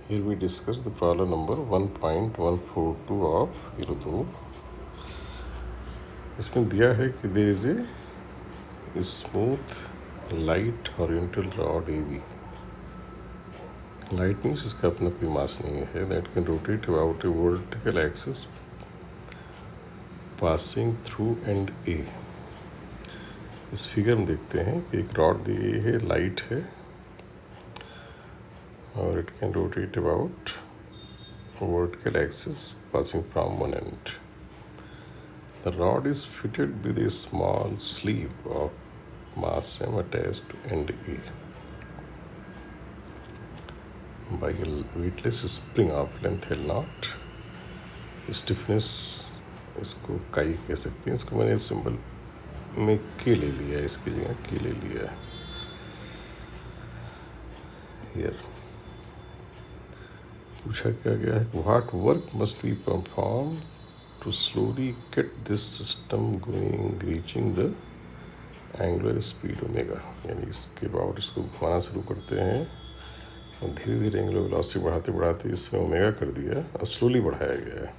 Here we discuss the problem number 1.142 of Irdu. इसमें दिया है कि there is a smooth light horizontal rod AB. Light means इसका अपना कोई मास नहीं है. That can rotate about a vertical axis passing through end A. इस फिगर में देखते हैं कि एक रॉड दी गई है, लाइट है और it can rotate about vertical axis passing from one end. The rod is fitted with a small sleeve of mass M attached to end A by a weightless spring of length L0. Stiffness इसको काई कह सकते हैं. इसको मैंने symbol में के ले लिया है, इसकी जगह के ले लिया है. Here पूछा क्या गया है, what work must be performed to slowly get this system going reaching the angular speed omega. यानी इसके बाद इसको घुमाना शुरू करते हैं और धीरे धीरे एंगुलर वेलोसिटी बढ़ाते बढ़ाते इसमें ओमेगा कर दिया और स्लोली बढ़ाया गया है.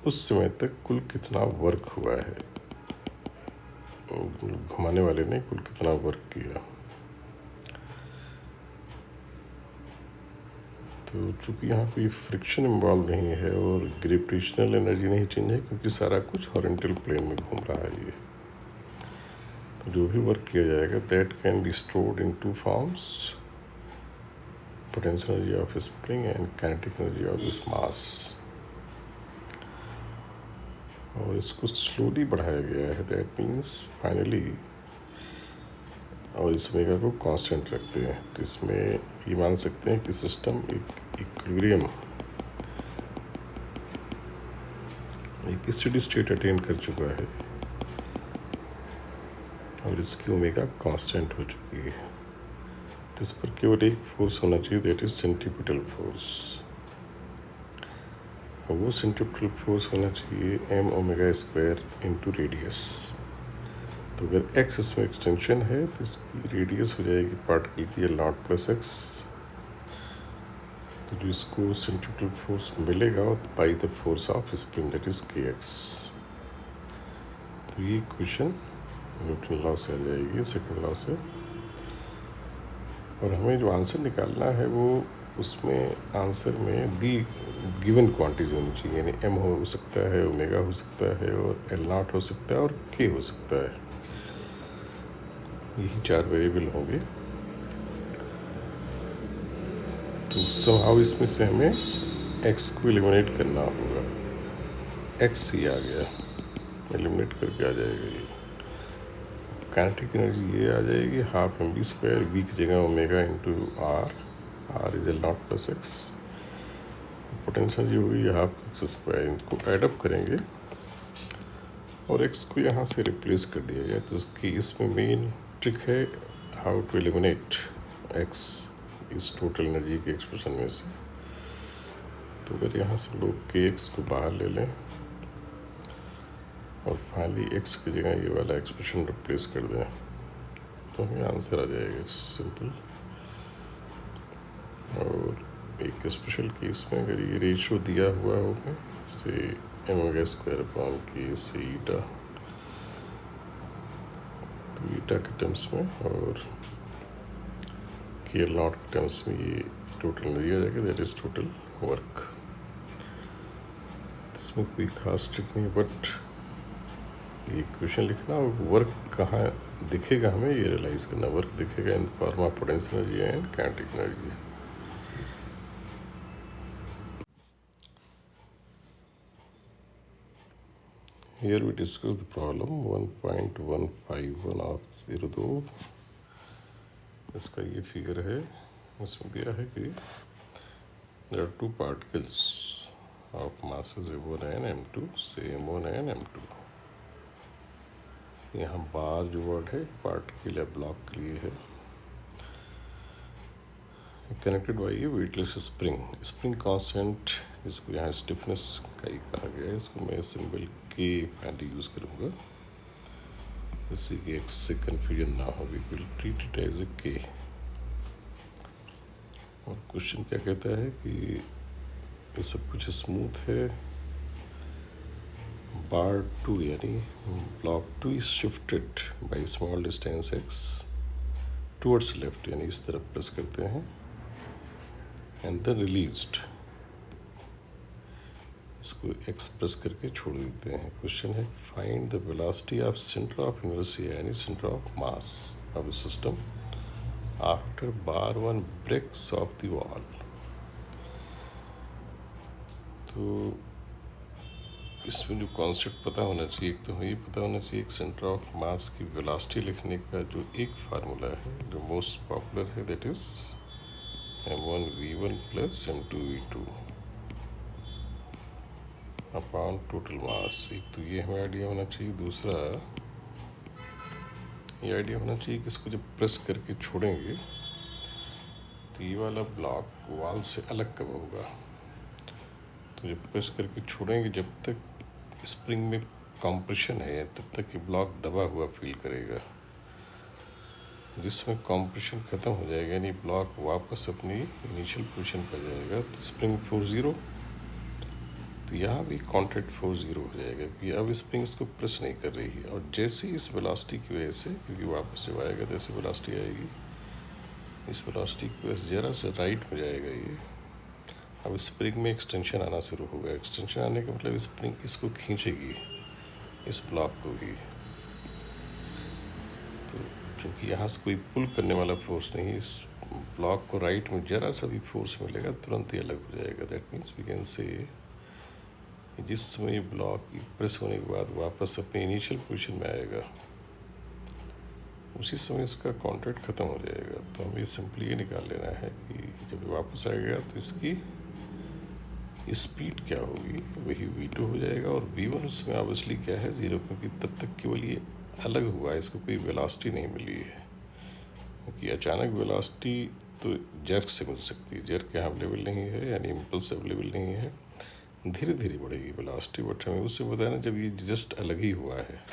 उस समय तक कुल कितना वर्क हुआ है, घुमाने वाले ने कुल कितना वर्क किया. तो चूँकि यहाँ कोई फ्रिक्शन इन्वॉल्व नहीं है और ग्रेविटेशनल एनर्जी नहीं चेंज है क्योंकि सारा कुछ हॉरिजॉन्टल प्लेन में घूम रहा है. ये तो जो भी वर्क किया जाएगा that can be stored in two forms, potential energy of spring and kinetic energy of this mass. और इसको स्लोली बढ़ाया गया है. दैट मीन्स फाइनली और इस ओमेगा को कांस्टेंट रखते हैं. तो इसमें ये मान सकते हैं कि सिस्टम एक इक्विलिब्रियम, एक स्टेडी स्टेट अटेन कर चुका है और इसकी ओमेगा कांस्टेंट हो चुकी है. तो इस पर केवल एक फोर्स होना चाहिए, दैट इज सेंट्रीपिटल फोर्स. और वो सेंट्रीपिटल फोर्स होना चाहिए M omega square into radius. तो अगर एक्स इसमें एक्सटेंशन है तो इसकी रेडियस हो जाएगी पार्टिकल की L0 प्लस एक्स. तो जो इसको सेंट्रीपिटल फोर्स मिलेगा by the force of spring that is kx. तो ये इक्वेशन न्यूटन लॉ से आ जाएगी, सेकंड लॉ से. और हमें जो आंसर निकालना है वो उसमें आंसर में दी गिवन क्वांटिटीज होनी चाहिए. यानी m हो सकता है, ओमेगा हो सकता है और L0 हो सकता है और k हो सकता है. यही चार वेरिएबल होंगे. तो समहाउ इसमें से हमें x को एलिमिनेट करना होगा. x ही आ गया, एलिमिनेट करके आ जाएगा. ये काइनेटिक एनर्जी ये आ जाएगी half m v square, v की जगह omega into r, r is L0 plus x. Potential जी होगी हाफ एक्स स्क्वायर. इनको एडअप करेंगे और x को यहाँ से रिप्लेस कर दिया जाए. तो उसकी इसमें मेन ट्रिक है हाउ टू एलिमिनेट x इस टोटल एनर्जी के एक्सप्रेशन में से. तो अगर यहाँ से लोग के एक्स को बाहर ले लें और फाइनली x की जगह ये वाला एक्सप्रेशन रिप्लेस कर दें तो हमें आंसर आ जाएगा सिंपल. और एक स्पेशल केस में अगर ये रेशियो दिया हुआ होगा से ओमेगा स्क्वायर अपॉन के से ईटा, तो ईटा के टर्म्स में और L0 के टर्म्स में ये टोटल एनर्जी आ जाएगा, दैट इज टोटल वर्क. इसमें कोई खास ट्रिक नहीं, बट ये क्वेश्चन लिखना और वर्क कहाँ दिखेगा हमें ये रियलाइज करना. वर्क दिखेगा in form of potential energy and kinetic energy. Here we discuss the problem 1.151 of 02. इसका ये फिगर है. इसमें दिया है कि there are two particles of masses m1 and m2, say m1 and m2. यहाँ बार जो वर्ड है पार्टिकल या ब्लॉक के लिए है. कनेक्टेड बाई ये वेटलेस स्प्रिंग. स्प्रिंग कांस्टेंट जिसको यहाँ स्टिफनेस का ही कहा गया है, इसको मैं सिंबल के फाइनली यूज़ करूँगा जिससे कि एक्स से कन्फ्यूजन ना हो. We will treat it as a K. और क्वेश्चन क्या कहता है कि ये सब कुछ स्मूथ है, बार टू यानी block two is shifted by small distance x towards left, यानी इस तरफ प्रेस करते हैं एंड देन रिलीज्ड, इसको एक्सप्रेस करके छोड़ देते हैं। क्वेश्चन है find the velocity of centre of inertia यानी centre of mass of the system after bar one breaks off the wall. तो इसमें जो कॉन्सेप्ट पता होना चाहिए, एक तो हमें ये पता होना चाहिए एक सेंटर ऑफ मास की वेलोसिटी लिखने का जो एक फार्मूला है जो मोस्ट पॉपुलर है, that is m1v1 plus m2v2 upon total mass. एक तो ये हमें आइडिया होना चाहिए, दूसरा ये आइडिया होना चाहिए कि इसको जब प्रेस करके छोड़ेंगे तो ये वाला ब्लॉक वॉल से अलग कब होगा। तो जब प्रेस करके छोड़ेंगे, जब तक स्प्रिंग में कंप्रेशन है तब तक ये ब्लॉक दबा हुआ फील करेगा। जिसमें कंप्रेशन ख़त्म हो जाएगा यानी ब्लॉक वापस अपनी इनिशियल पोजीशन पर जाएगा तो स्प्रिंग फोर्स ज़ीरो, तो यहाँ भी कॉन्टैक्ट फोर्स ज़ीरो हो जाएगा क्योंकि अब स्प्रिंग इसको प्रेस नहीं कर रही है। और जैसे ही इस वेलोसिटी की वजह से, क्योंकि वापस जब आएगा तो ऐसी वेलोसिटी आएगी, इस वेलोसिटी की वजह से ज़रा सा राइट में जाएगा ये, अब स्प्रिंग में एक्सटेंशन आना शुरू होगा। एक्सटेंशन आने का मतलब स्प्रिंग इसको खींचेगी, इस ब्लॉक को भी। तो चूँकि यहाँ से कोई पुल करने वाला फोर्स नहीं, इस ब्लॉक को राइट में जरा सा भी फोर्स मिलेगा तुरंत ही अलग हो जाएगा। That means we can say जिस समय ब्लॉक प्रेस होने के बाद वापस अपने इनिशियल पोजीशन में आएगा उसी समय इसका कॉन्टैक्ट ख़त्म हो जाएगा। तो हमें सिंपली ये निकाल लेना है कि जब वापस आएगा तो इसकी स्पीड क्या होगी, वही v2 हो जाएगा। और v1 उसमें ऑब्वियसली क्या है, ज़ीरो, क्योंकि तब तक केवल ये अलग हुआ है, इसको कोई वेलोसिटी नहीं मिली है। क्योंकि अचानक वेलोसिटी तो जर्क से मिल सकती है, जर्क यहाँ अवेलेबल नहीं है यानी इम्पल्स अवेलेबल नहीं है, धीरे धीरे बढ़ेगी वेलोसिटी। बट हमें उससे बताया ना जब ये जस्ट अलग ही हुआ है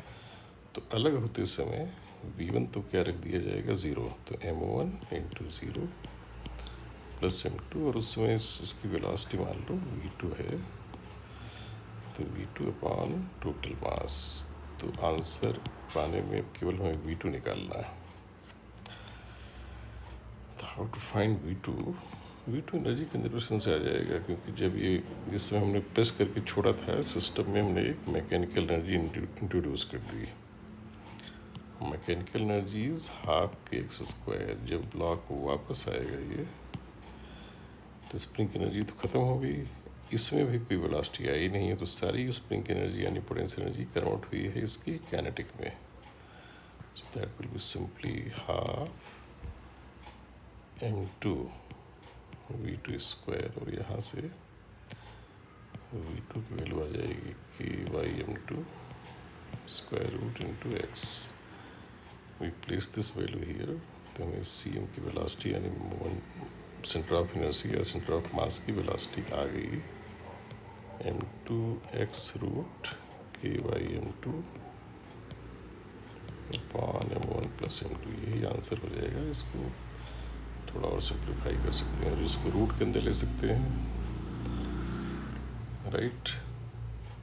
तो अलग होते समय v1 तो क्या रख दिया जाएगा, ज़ीरो, तो m1 into zero plus m2, और उस समय इसकी वेलोसिटी मान लो v2 है तो v2 अपॉन टोटल मास। तो आंसर पाने में केवल हमें v2 निकालना है। तो how to find v2 energy conservation से आ जाएगा, क्योंकि जब ये जिस समय हमने प्रेस करके छोड़ा था सिस्टम में हमने एक मैकेनिकल एनर्जी इंट्रोड्यूस कर दी। मैकेनिकल एनर्जी इज हाफ के एक्स स्क्वायर। जब ब्लॉक वापस आएगा ये तो स्प्रिंग की एनर्जी तो ख़त्म हो गई, इसमें भी कोई वेलोसिटी आई नहीं है, तो सारी स्प्रिंग की एनर्जी यानी पोटेंशियल एनर्जी कन्वर्ट हुई है इसकी काइनेटिक में। So that will be simply half m2 v2 square, और यहाँ से v2 की वैल्यू आ जाएगी k/m2 square root into X. We place this value here, तो हमें cm की वेलोसिटी यानी सेंटर ऑफ इनर्शिया या सेंटर ऑफ मास की वेलोसिटी आ गई m2x root k/m2 upon m1 plus m2, यही आंसर हो जाएगा। इसको थोड़ा और सिंप्लीफाई कर सकते हैं और इसको रूट के अंदर ले सकते हैं, राइट।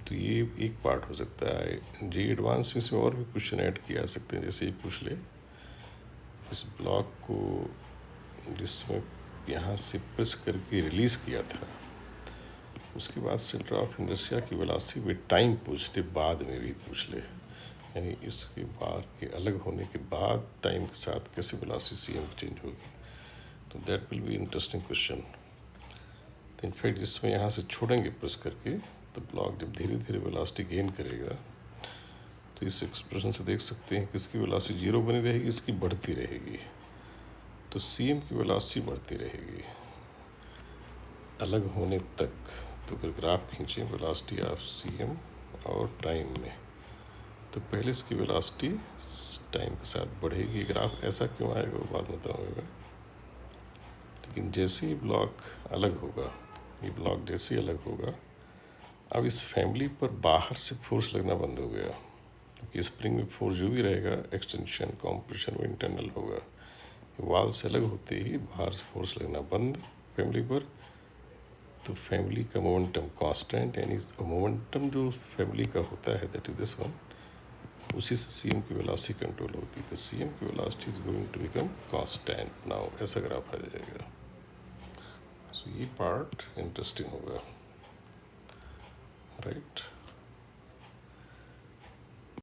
तो ये एक पार्ट हो सकता है। जी एडवांस में इसमें और भी क्वेश्चन ऐड किया जा सकते हैं, जैसे ये पूछ ले इस ब्लॉक को जिसमें यहाँ से प्रेस करके रिलीज़ किया था, उसके बाद सेंटर ऑफ इनर्शिया की वेलोसिटी में टाइम पूछ ले, बाद में भी पूछ ले, यानी इसके बाद के अलग होने के बाद टाइम के साथ कैसे वेलोसिटी cm चेंज होगी। तो that will be interesting question. तो इनफैक्ट जिसमें यहाँ से छोड़ेंगे प्रेस करके तो ब्लॉक जब धीरे धीरे वेलोसिटी गेन करेगा तो इस एक्सप्रेशन से देख सकते हैं कि इसकी वेलोसिटी जीरो बनी रहेगी, इसकी बढ़ती रहेगी, तो cm की वेलोसिटी बढ़ती रहेगी अलग होने तक। तो अगर ग्राफ खींचें वेलोसिटी ऑफ cm और टाइम में, तो पहले इसकी वेलोसिटी टाइम के साथ बढ़ेगी। ग्राफ ऐसा क्यों आएगा वो बाद में बताऊँगा मैं। लेकिन जैसे ही ब्लॉक अलग होगा, ये ब्लॉक जैसे ही अलग होगा, अब इस फैमिली पर बाहर से फोर्स लगना बंद हो गया, क्योंकि स्प्रिंग में फोर्स जो भी रहेगा एक्सटेंशन कॉम्प्रेशन वो इंटरनल होगा। वाल से अलग होते ही बाहर से फोर्स लगना बंद फैमिली पर, तो फैमिली का मोमेंटम कांस्टेंट, यानी मोमेंटम जो फैमिली का होता है दैट इज दिस वन, उसी से सीएम की वेलोसिटी कंट्रोल होती है। तो सीएम की velocity is going to become constant now, ऐसा ग्राफ आ जाएगा। सो ये पार्ट इंटरेस्टिंग होगा, राइट।